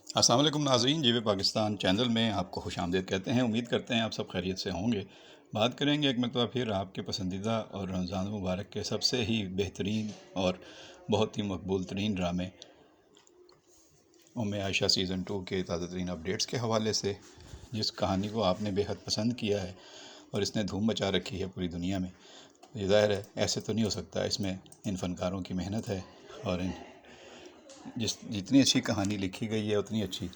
السلام علیکم ناظرین، جی پاکستان چینل میں آپ کو خوش آمدید کہتے ہیں۔ امید کرتے ہیں آپ سب خیریت سے ہوں گے۔ بات کریں گے ایک مرتبہ پھر آپ کے پسندیدہ اور رمضان المبارک کے سب سے ہی بہترین اور بہت ہی مقبول ترین ڈرامے ام عائشہ سیزن 2 کے تازہ ترین اپڈیٹس کے حوالے سے، جس کہانی کو آپ نے بے حد پسند کیا ہے اور اس نے دھوم مچا رکھی ہے پوری دنیا میں۔ یہ ظاہر ہے ایسے تو نہیں ہو سکتا، اس میں ان فنکاروں کی محنت ہے اور جتنی اچھی کہانی لکھی گئی ہے اتنی اچھی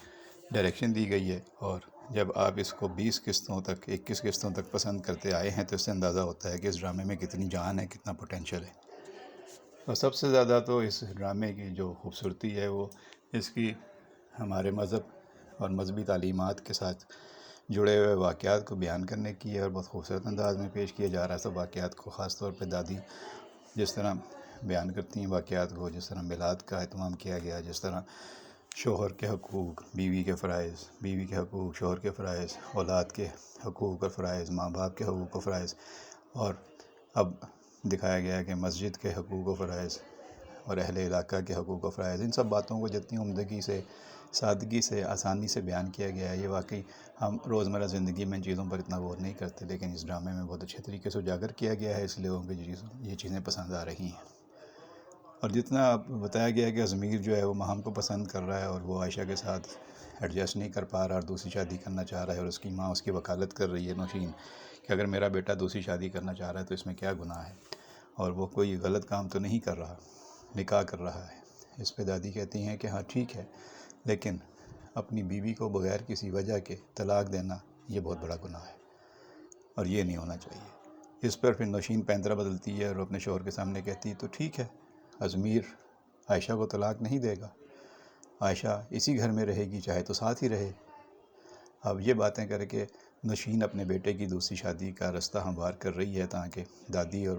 ڈائریکشن دی گئی ہے، اور جب آپ اس کو 20 قسطوں تک 21 قسطوں تک پسند کرتے آئے ہیں تو اس سے اندازہ ہوتا ہے کہ اس ڈرامے میں کتنی جان ہے، کتنا پوٹینشیل ہے۔ اور سب سے زیادہ تو اس ڈرامے کی جو خوبصورتی ہے وہ اس کی ہمارے مذہب اور مذہبی تعلیمات کے ساتھ جڑے ہوئے واقعات کو بیان کرنے کی ہے، اور بہت خوبصورت انداز میں پیش کیا جا رہا ہے سب واقعات کو، خاص طور پہ دادی جس طرح بیان کرتی ہیں واقعات کو، جس طرح میلاد کا اہتمام کیا گیا، جس طرح شوہر کے حقوق، بیوی کے فرائض، بیوی کے حقوق، شوہر کے فرائض، اولاد کے حقوق اور فرائض، ماں باپ کے حقوق و فرائض، اور اب دکھایا گیا ہے کہ مسجد کے حقوق و فرائض اور اہل علاقہ کے حقوق و فرائض، ان سب باتوں کو جتنی عمدگی سے، سادگی سے، آسانی سے بیان کیا گیا ہے۔ یہ واقعی ہم روزمرہ زندگی میں ان چیزوں پر اتنا غور نہیں کرتے، لیکن اس ڈرامے میں بہت اچھے طریقے سے اجاگر کیا گیا ہے، اس لیے لوگوں کی یہ چیزیں پسند آ رہی ہیں۔ اور جتنا بتایا گیا ہے کہ ضمیر جو ہے وہ ماہم کو پسند کر رہا ہے اور وہ عائشہ کے ساتھ ایڈجسٹ نہیں کر پا رہا اور دوسری شادی کرنا چاہ رہا ہے، اور اس کی ماں اس کی وکالت کر رہی ہے نوشین کہ اگر میرا بیٹا دوسری شادی کرنا چاہ رہا ہے تو اس میں کیا گناہ ہے، اور وہ کوئی غلط کام تو نہیں کر رہا، نکاح کر رہا ہے۔ اس پہ دادی کہتی ہیں کہ ہاں ٹھیک ہے، لیکن اپنی بیوی کو بغیر کسی وجہ کے طلاق دینا یہ بہت بڑا گناہ ہے اور یہ نہیں ہونا چاہیے۔ اس پر پھر نوشین پینترا بدلتی ہے اور اپنے شوہر کے سامنے کہتی ہے تو ٹھیک ہے، ضمیر عائشہ کو طلاق نہیں دے گا، عائشہ اسی گھر میں رہے گی، چاہے تو ساتھ ہی رہے۔ اب یہ باتیں کر کے نوشین اپنے بیٹے کی دوسری شادی کا رستہ ہموار کر رہی ہے تاکہ دادی اور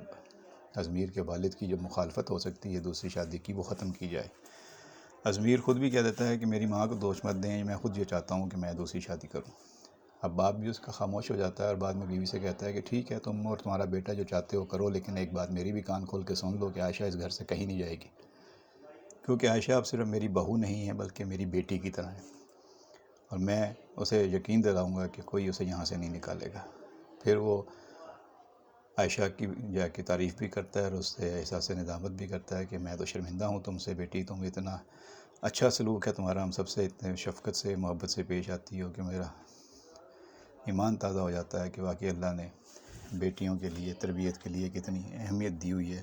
ضمیر کے والد کی جو مخالفت ہو سکتی ہے دوسری شادی کی وہ ختم کی جائے۔ ضمیر خود بھی کہہ دیتا ہے کہ میری ماں کو دوش مت دیں، میں خود یہ چاہتا ہوں کہ میں دوسری شادی کروں۔ اب باپ بھی اس کا خاموش ہو جاتا ہے اور بعد میں بیوی سے کہتا ہے کہ ٹھیک ہے، تم اور تمہارا بیٹا جو چاہتے ہو کرو، لیکن ایک بات میری بھی کان کھول کے سن لو کہ عائشہ اس گھر سے کہیں نہیں جائے گی، کیونکہ عائشہ اب صرف میری بہو نہیں ہے بلکہ میری بیٹی کی طرح ہے، اور میں اسے یقین دلاؤں گا کہ کوئی اسے یہاں سے نہیں نکالے گا۔ پھر وہ عائشہ کی جا کے تعریف بھی کرتا ہے اور اس سے احساس ندامت بھی کرتا ہے کہ میں تو شرمندہ ہوں تم سے بیٹی، تم اتنا اچھا سلوک ہے تمہارا، ہم سب سے اتنے شفقت سے محبت سے پیش آتی ہو کہ میرا ایمان تازہ ہو جاتا ہے کہ واقعی اللہ نے بیٹیوں کے لیے تربیت کے لیے کتنی اہمیت دی ہوئی ہے۔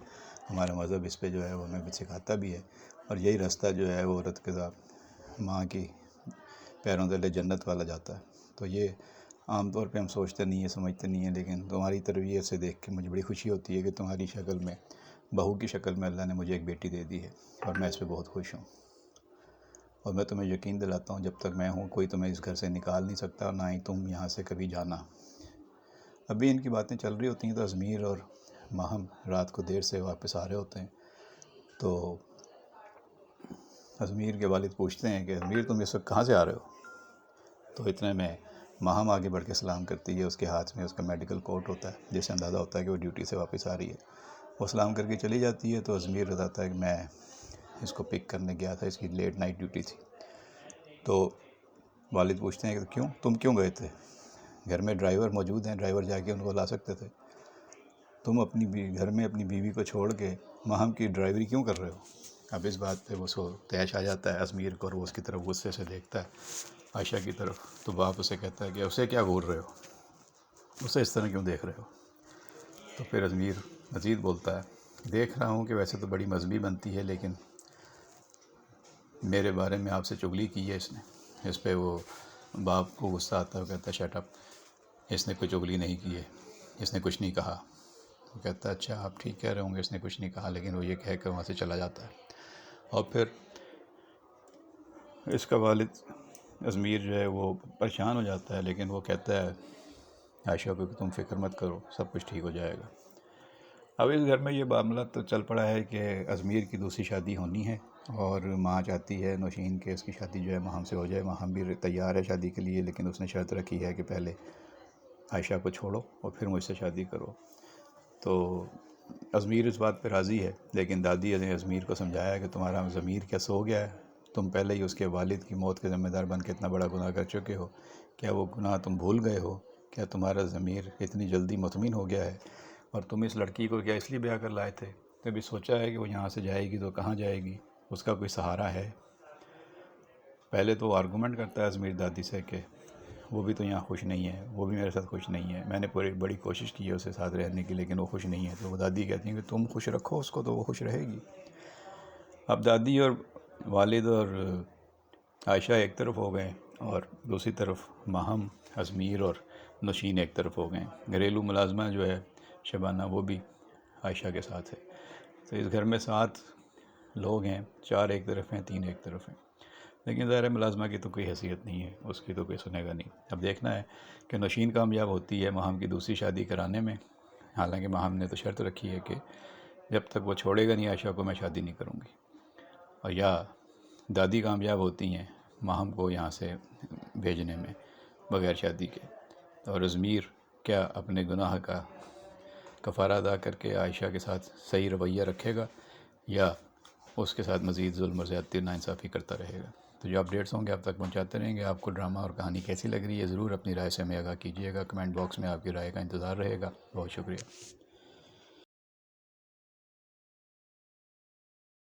ہمارا مذہب اس پہ جو ہے وہ ہمیں سکھاتا بھی ہے، اور یہی راستہ جو ہے وہ عورت کے ساتھ ماں کی پیروں تلے جنت والا جاتا ہے۔ تو یہ عام طور پہ ہم سوچتے نہیں ہیں، سمجھتے نہیں ہیں، لیکن تمہاری تربیت سے دیکھ کے مجھے بڑی خوشی ہوتی ہے کہ تمہاری شکل میں، بہو کی شکل میں اللہ نے مجھے ایک بیٹی دے دی ہے، اور میں اس پہ بہت خوش ہوں، اور میں تمہیں یقین دلاتا ہوں جب تک میں ہوں کوئی تمہیں اس گھر سے نکال نہیں سکتا، اور نہ ہی تم یہاں سے کبھی جانا۔ ابھی ان کی باتیں چل رہی ہوتی ہیں تو ضمیر اور ماہم رات کو دیر سے واپس آ رہے ہوتے ہیں، تو ضمیر کے والد پوچھتے ہیں کہ ضمیر تم اس وقت کہاں سے آ رہے ہو؟ تو اتنے میں ماہم آگے بڑھ کے سلام کرتی ہے، اس کے ہاتھ میں اس کا میڈیکل کوٹ ہوتا ہے جس سے اندازہ ہوتا ہے کہ وہ ڈیوٹی سے واپس آ رہی ہے۔ وہ سلام کر کے چلی جاتی ہے تو ضمیر بتاتا ہے کہ میں اس کو پک کرنے گیا تھا، اس کی لیٹ نائٹ ڈیوٹی تھی۔ تو والد پوچھتے ہیں کہ کیوں، تم کیوں گئے تھے؟ گھر میں ڈرائیور موجود ہیں، ڈرائیور جا کے ان کو لا سکتے تھے، تم اپنی گھر میں اپنی بیوی کو چھوڑ کے ماہم کی ڈرائیوری کیوں کر رہے ہو؟ اب اس بات پہ وہ تیش آ جاتا ہے ضمیر کو، اور وہ اس کی طرف غصے سے دیکھتا ہے عائشہ کی طرف، تو باپ اسے کہتا ہے کہ اسے کیا گھور رہے ہو، اسے اس طرح کیوں دیکھ رہے ہو؟ تو پھر ضمیر مزید بولتا ہے دیکھ رہا ہوں کہ ویسے تو بڑی مذہبی بنتی ہے، لیکن میرے بارے میں آپ سے چغلی کی ہے اس نے۔ اس پہ وہ باپ کو غصہ آتا ہے، وہ کہتا ہے شٹ اپ، اس نے کوئی چغلی نہیں کی ہے، اس نے کچھ نہیں کہا۔ وہ کہتا ہے اچھا آپ ٹھیک کہہ رہے ہوں گے، اس نے کچھ نہیں کہا، لیکن وہ یہ کہہ کر وہاں سے چلا جاتا ہے۔ اور پھر اس کا والد ضمیر جو ہے وہ پریشان ہو جاتا ہے، لیکن وہ کہتا ہے عائشہ کو کہ تم فکر مت کرو، سب کچھ ٹھیک ہو جائے گا۔ اب اس گھر میں یہ معاملہ تو چل پڑا ہے کہ ضمیر کی دوسری شادی ہونی ہے، اور ماں چاہتی ہے نوشین کہ اس کی شادی جو ہے ماہم سے ہو جائے، ماہم بھی تیار ہے شادی کے لیے، لیکن اس نے شرط رکھی ہے کہ پہلے عائشہ کو چھوڑو اور پھر مجھ سے شادی کرو۔ تو ضمیر اس بات پہ راضی ہے، لیکن دادی نے ضمیر کو سمجھایا کہ تمہارا ضمیر کیا سو گیا ہے، تم پہلے ہی اس کے والد کی موت کے ذمہ دار بن کے اتنا بڑا گناہ کر چکے ہو؟ کیا وہ گناہ تم بھول گئے ہو؟ کیا تمہارا ضمیر اتنی جلدی مطمئن ہو گیا ہے؟ اور تم اس لڑکی کو کیا اس لیے بیاہ کر لائے تھے؟ کبھی سوچا ہے کہ وہ یہاں سے جائے گی تو کہاں جائے گی؟ اس کا کوئی سہارا ہے؟ پہلے تو وہ آرگومنٹ کرتا ہے ضمیر دادی سے کہ وہ بھی تو یہاں خوش نہیں ہے، وہ بھی میرے ساتھ خوش نہیں ہے، میں نے پوری بڑی کوشش کی ہے اسے ساتھ رہنے کی لیکن وہ خوش نہیں ہے۔ تو وہ دادی کہتی ہیں کہ تم خوش رکھو اس کو تو وہ خوش رہے گی۔ اب دادی اور والد اور عائشہ ایک طرف ہو گئے اور دوسری طرف ماہم، ازمیر اور نوشین ایک طرف ہو گئے۔ گھریلو ملازمہ جو ہے شبانہ، وہ بھی عائشہ کے ساتھ ہے۔ تو اس گھر میں 7 لوگ ہیں، 4 ایک طرف ہیں، 3 ایک طرف ہیں، لیکن ظاہر ملازمہ کی تو کوئی حیثیت نہیں ہے، اس کی تو کوئی سنے گا نہیں۔ اب دیکھنا ہے کہ نوشین کامیاب ہوتی ہے ماہم کی دوسری شادی کرانے میں، حالانکہ ماہم نے تو شرط رکھی ہے کہ جب تک وہ چھوڑے گا نہیں عائشہ کو میں شادی نہیں کروں گی، اور یا دادی کامیاب ہوتی ہیں ماہم کو یہاں سے بھیجنے میں بغیر شادی کے، اور ازمیر کیا اپنے گناہ کا کفارہ ادا کر کے عائشہ کے ساتھ صحیح رویہ رکھے گا یا اس کے ساتھ مزید ظلم اور زیادتی اور ناانصافی کرتا رہے گا؟ تو جو اپڈیٹس ہوں گے آپ تک پہنچاتے رہیں گے۔ آپ کو ڈرامہ اور کہانی کیسی لگ رہی ہے ضرور اپنی رائے سے ہمیں آگاہ کیجیے گا، کمنٹ باکس میں آپ کی رائے کا انتظار رہے گا۔ بہت شکریہ۔